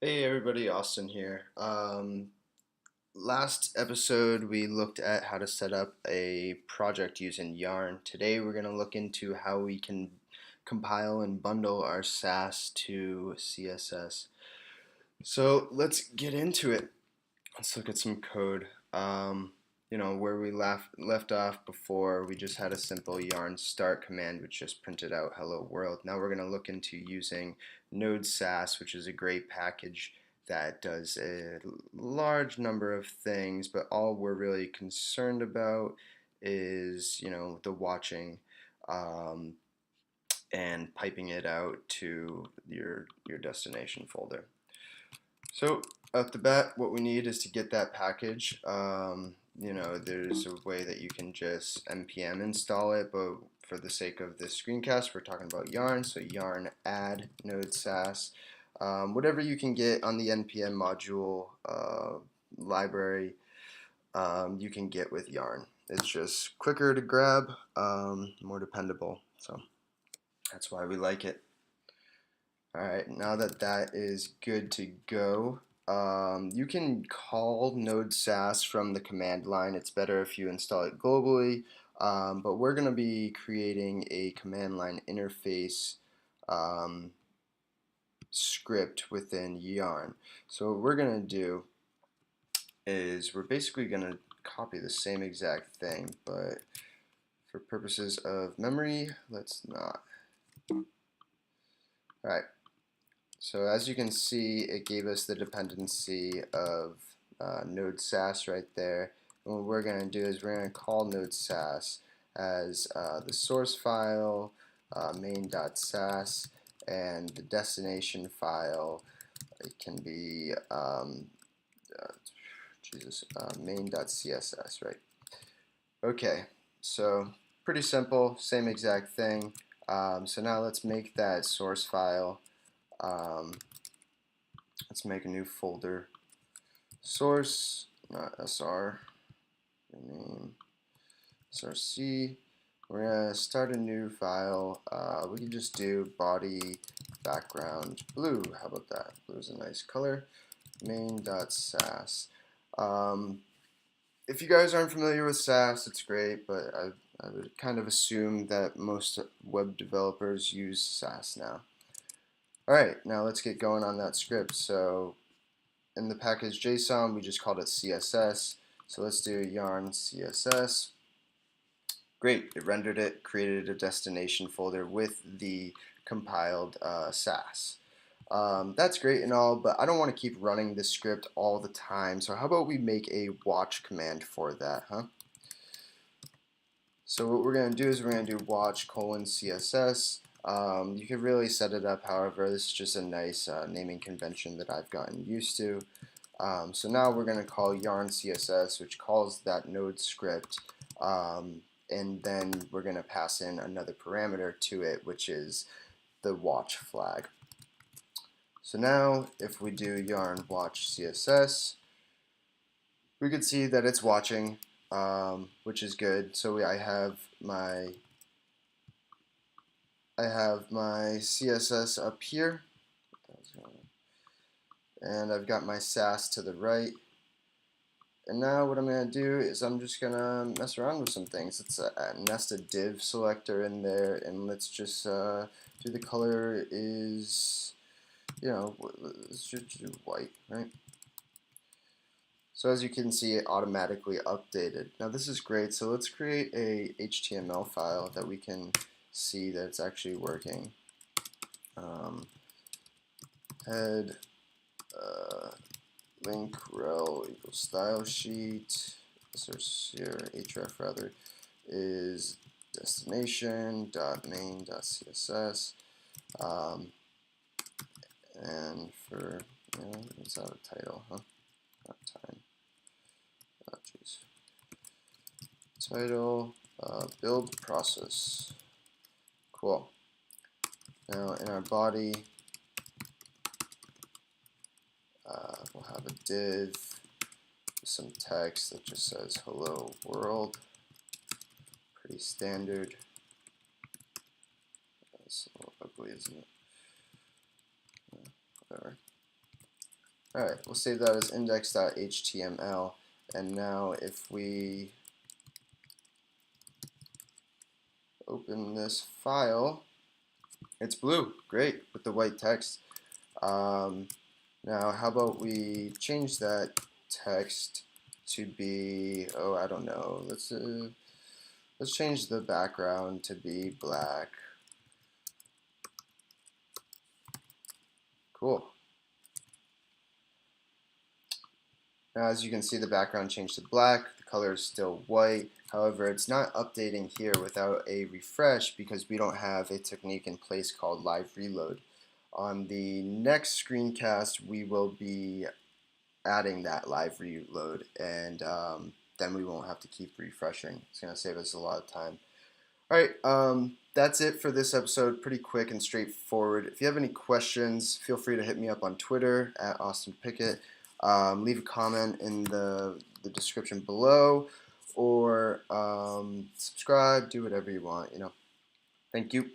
Hey everybody, Austin here. Last episode we looked at how to set up a project using Yarn. Today we're going to look into how we can compile and bundle our Sass to CSS. So let's get into it. Let's look at some code. Where we left off before, we just had a simple yarn start command which just printed out hello world. Now we're going to look into using node-sass, which is a great package that does a large number of things, but all we're really concerned about is, the watching um, and piping it out to your destination folder. So at the bat, what we need is to get that package. There's a way that you can just npm install it, but for the sake of this screencast, we're talking about yarn. So yarn add node-sass. Whatever you can get on the npm module library, you can get with yarn. It's just quicker to grab, more dependable. So that's why we like it. Alright, now that that is good to go, you can call node-sass from the command line. It's better if you install it globally, but we're going to be creating a command line interface um, script within Yarn. So what we're going to do is we're basically going to copy the same exact thing, but for purposes of memory, let's not. Alright. So as you can see, it gave us the dependency of node-sass right there. And what we're going to do is we're going to call node-sass as the source file, main.sass, and the destination file. It can be main.css, right? Okay, so pretty simple, same exact thing. So now let's make that source file. Let's make a new folder. Source, not sr, rename src. We're going to start a new file. We can just do body background blue. How about that? Blue is a nice color. Main.sass. If you guys aren't familiar with Sass, it's great, but I would kind of assume that most web developers use Sass now. Alright, now let's get going on that script. So in the package JSON, we just called it CSS. So let's do yarn CSS. Great, it rendered it, created a destination folder with the compiled Sass. That's great and all, but I don't want to keep running this script all the time. So how about we make a watch command for that, huh? So what we're going to do is we're going to do watch :CSS. You can really set it up however. This is just a nice naming convention that I've gotten used to. So now we're going to call yarn CSS, which calls that node script, and then we're going to pass in another parameter to it, which is the watch flag. So now if we do yarn watch CSS, we could see that it's watching, which is good. So I have my CSS up here, and I've got my Sass to the right. And now what I'm going to do is I'm just going to mess around with some things. It's a nested div selector in there, and let's just do the color is, let's just do white, right? So as you can see, it automatically updated. Now this is great, so let's create a HTML file that we can see that it's actually working. Head link rel equals style sheet, source here, href rather, is destination dot main dot css, and for let's have a title, huh? Not time. Oh jeez. Title build process. Cool. Now in our body, we'll have a div with some text that just says hello world. Pretty standard. That's a little ugly, isn't it? Whatever. Alright, we'll save that as index.html, and now if we open this file, it's blue. Great, with the white text. Now how about we change that text to be, oh, I don't know, let's change the background to be black. Cool. Now as you can see, the background changed to black, the color is still white. However, it's not updating here without a refresh because we don't have a technique in place called live reload. On the next screencast, we will be adding that live reload, and then we won't have to keep refreshing. It's going to save us a lot of time. Alright, that's it for this episode. Pretty quick and straightforward. If you have any questions, feel free to hit me up on Twitter at Austin Pickett. Leave a comment in the description below, or subscribe, do whatever you want, you know. Thank you.